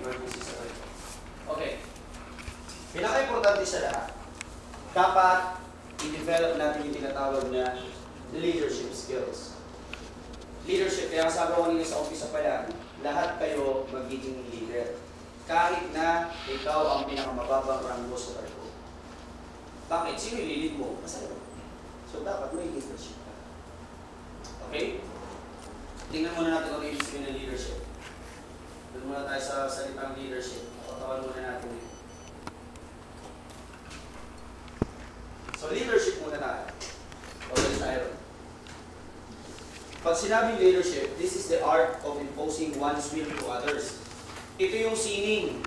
emergency sa kayo. Okay. Pinaka-importante sa lahat, dapat i-develop natin yung tinatawag na leadership skills. Leadership, kaya sabi ko kanina sa umpisa pa lang, lahat kayo magiging leader. Kahit na ikaw ang pinakamababang ranggo sa barko. Bakit? Sino ililid mo? Masaya. So dapat may leadership ka. Okay? Tingnan muna natin kung ibig sabihin ng leadership. Doon muna tayo sa salitang leadership. Patawan muna natin ito. So leadership muna tayo. Okay tayo. Pag sinabing leadership, this is the art of imposing one's will to others. Ito yung sining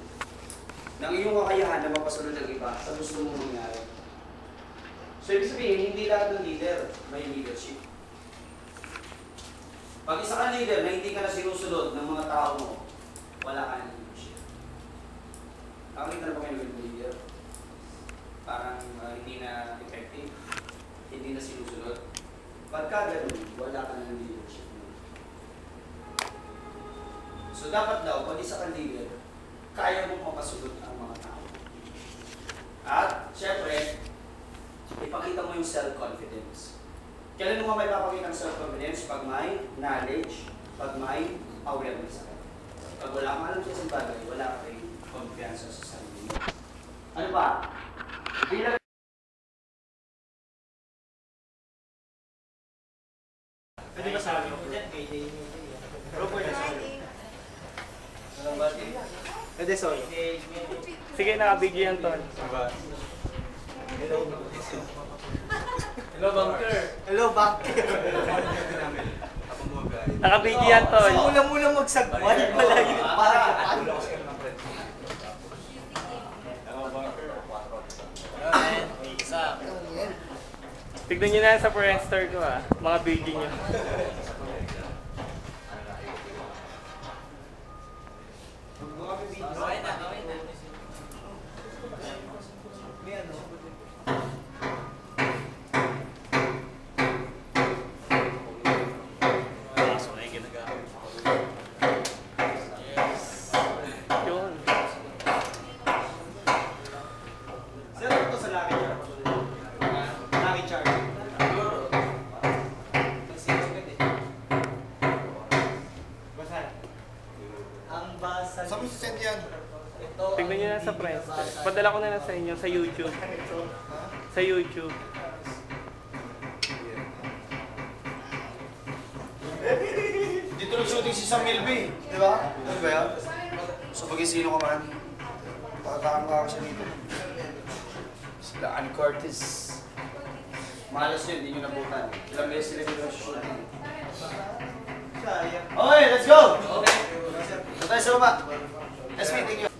ng iyong kakayahan na mapasunod ng iba sa gusto mong mangyari. So ibig sabihin, hindi lahat ng leader may leadership. Pag isa kang leader na hindi ka na sinusunod ng mga tao mo, wala ka ng leadership. Nakakita na ba kayo ng leader? Parang hindi na effective, hindi na sinusunod. Pagka ganun, wala ka ng leadership. So dapat daw, pag isa kang leader, kaya mong mapasunod ang mga tao. At, syempre, ipakita mo yung self-confidence. Kailan mo may papakita ng self-confidence? Pag may knowledge, pag may awareness ka. Pag wala kang alam sa bagay, wala ka rin kumpiyansa sa sarili mo. Ano ba? Bilang pwede ba sabi mo? Pwede solo. Sige, nakabigyan to. Hello. Hello, bunker. Hello, bunker. Nakabigyan to. Mula magsagwan, wala yung paraan. Tignan nyo na sa Friendster ko mga building nyo. Tignan nyo na sa Friendster. Padala ko na lang sa inyo sa YouTube. Sa YouTube. Dito nag-shooting si Sam Milby, di ba? Ano ba yan? So pag-isino ka man, pagkakamukha ka siya dito. Sila Ann Curtis. Malas yun, hindi nyo nabutan. Ilang beses sila dito nag-shooting. Okay, let's go! Ito tayo sa baba. SB, thank you.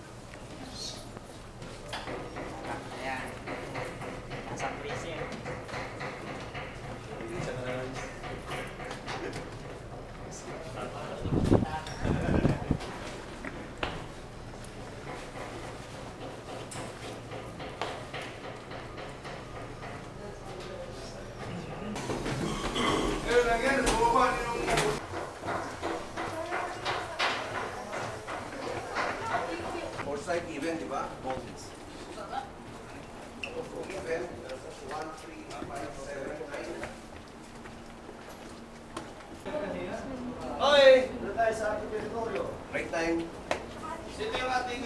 Foresight event, di ba? Moments. Event, 1, 3, 5, 7, 9. Okay, doon tayo sa ating teritoryo. Right time. So ito yung ating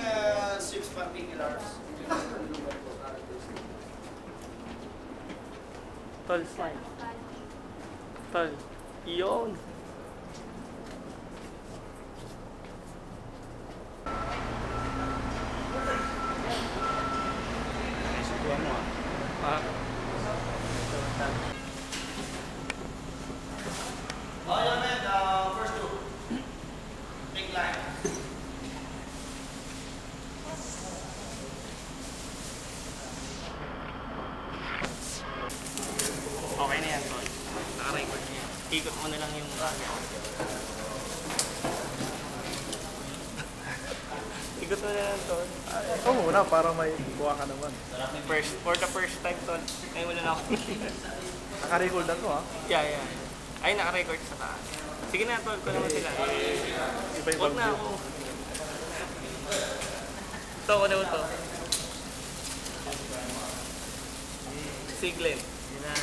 6 particulars. Tol, slide. Tol. Yun. First two. Big line. Okay na yan, Tol. Naka-record niya. Ikot mo na lang yung camera. Ikot mo na lang, Tol. Ikaw muna para may buha ka naman. For the first time, Tol. Ngayon wala na ako. Naka-record na to, ha? Yeah. Ay, naka-record sa taas. Sige na, Tol. Kung naman sila. Iba-ibang Huwag na view. ako. Ito ko na ito. Si Glenn. Yun na.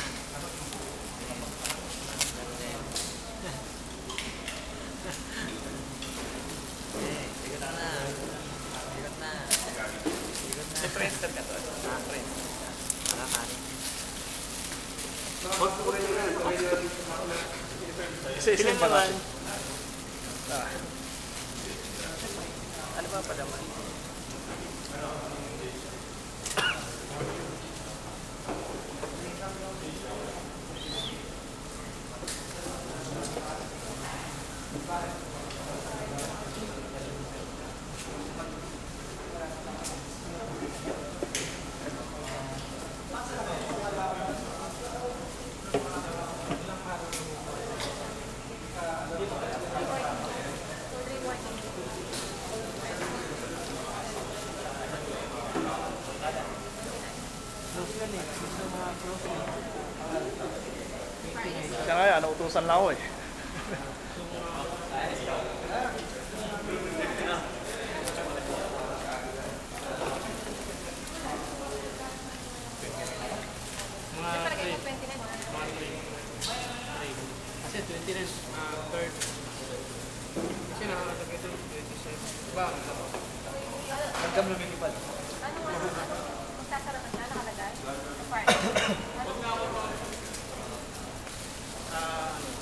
Sigat na. Sigat na. Sigat na. May friends ka to. Friends. Nakakarin. Ilan naman? Ano ba pa naman? Siya nga yan, nautusan lang ako eh. Kasi 29, third. Kasi nakalagay ito 27. Diba? Hanggang lumilipad. Magsasara na siya, nakalagay? Apart.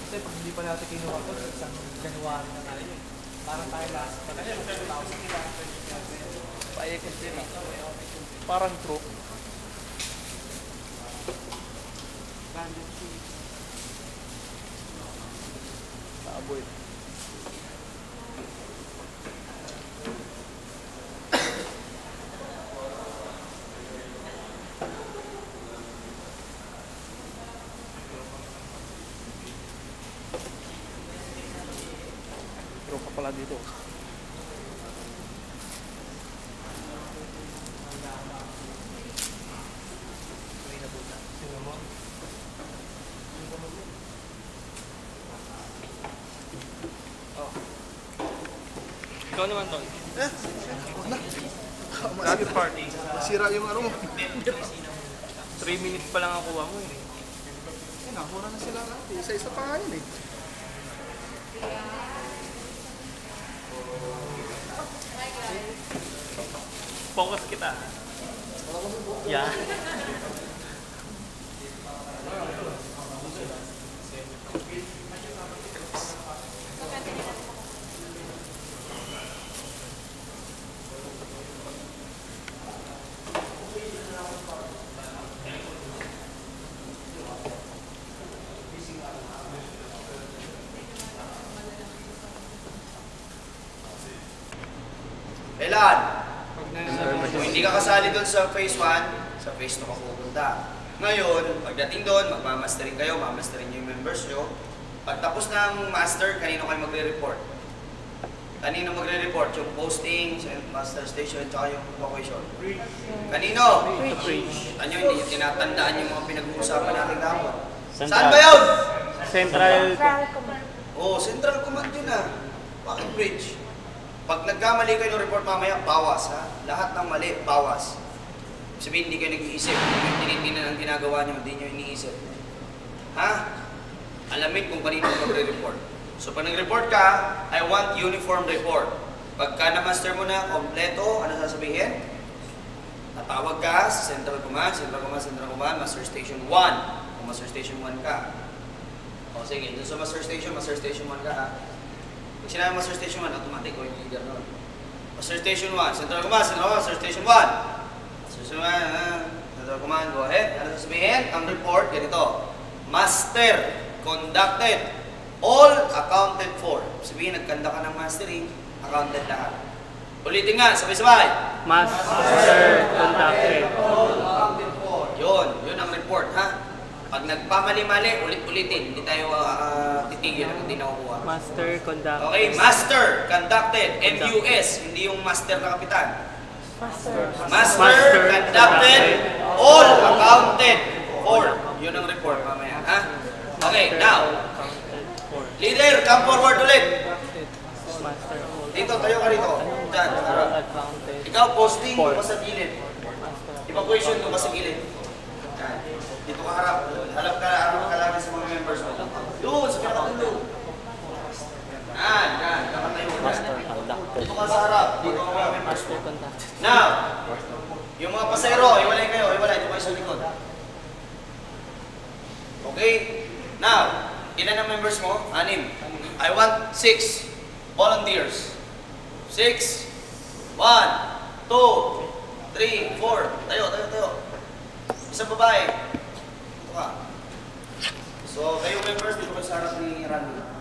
Kasi pag hindi pa natin kinuha ko, isang January na tayo. Parang tayo last pa tayo. Paikot din ah. Parang true. Naaboy. Tropa pala dito. Ikaw naman, Tol. Happy party. Sira yung ano mo. 3 minutes pa lang ang kuha mo eh. Nakuna na sila natin. Isa-isa pa nga yun eh. Focus kita. Yeah. Kailan? Kung hindi ka kasali doon sa phase 1, sa phase 2 ka pupunta. Ngayon, pagdating doon, magmamastering kayo, mamastering nyo yung members nyo. Pagtapos ng master, kanino kayo magre-report? Kanino magre-report? Yung posting, master station, tsaka yung evacuation. Kanino? Ano hindi yung tinatandaan yung mga pinag-uusapan natin dapat? Saan ba yun? Central. Oo, Central Command yun ah. Bakit bridge? Pag nagkamali kayo ng report mamaya, bawas ha. Lahat ng mali, bawas. Sabihin, hindi kayo nag-iisip. Yung tinitingnan ang ginagawa nyo, hindi nyo iniisip. Ha? Alamin kung kanino magre-report. So pag nag-report ka, I want uniform report. Pagka na-master mo na, kompleto, ano sasabihin? Tatawag ka sa Central Command, Master Station 1. Kung Master Station 1 ka. O sige, dun sa Master Station 1 ka ha. Pag sinabi Master Station 1, automatic ko yung leader nun. Master Station 1, Central Command, Master Station 1. Master Station 1, Central Command, go ahead. Ano sasabihin? Ang report, ganito. Master, conducted, all accounted for. Sabihin, nagkanda ka ng mastering, accounted lahat. Ulitin nga, sabay-sabay. Master conducted. All accounted for. Yun ang report, ha? Pag nagpamali-mali, ulit-ulitin. Hindi tayo titigil at hindi nakukuha. Master conducted. Okay, master, conducted, MUS, hindi yung master na kapitan. Master, conducted, all accounted for. Yun ang report mamaya, ha? Okay, now, leader, come forward ulit. Master. Dito, tayo ka rito. Diyan, harap. counted. Ikaw, posting, Four. doon ka sa gilid. Evacuation, doon ka sa gilid. Yan. Dito ka harap. Harap ka lagi sa mga members mo. Doon, sa pinakadulo. Yan, yan. Dapat tayo. Master conductor. Dito ka sa harap. Dito ka mga members mo. Master conductor. Now, yung mga pasero, iwalay kayo. Iwalay, dito kayo sa likod. Okay? Now, ilan ang members mo? 6. I want 6 volunteers. 6. 1, 2, 3, 4. Tayo. Isang babae. Ito ka. So, kayo members, dito kayo sa harap ni Randy.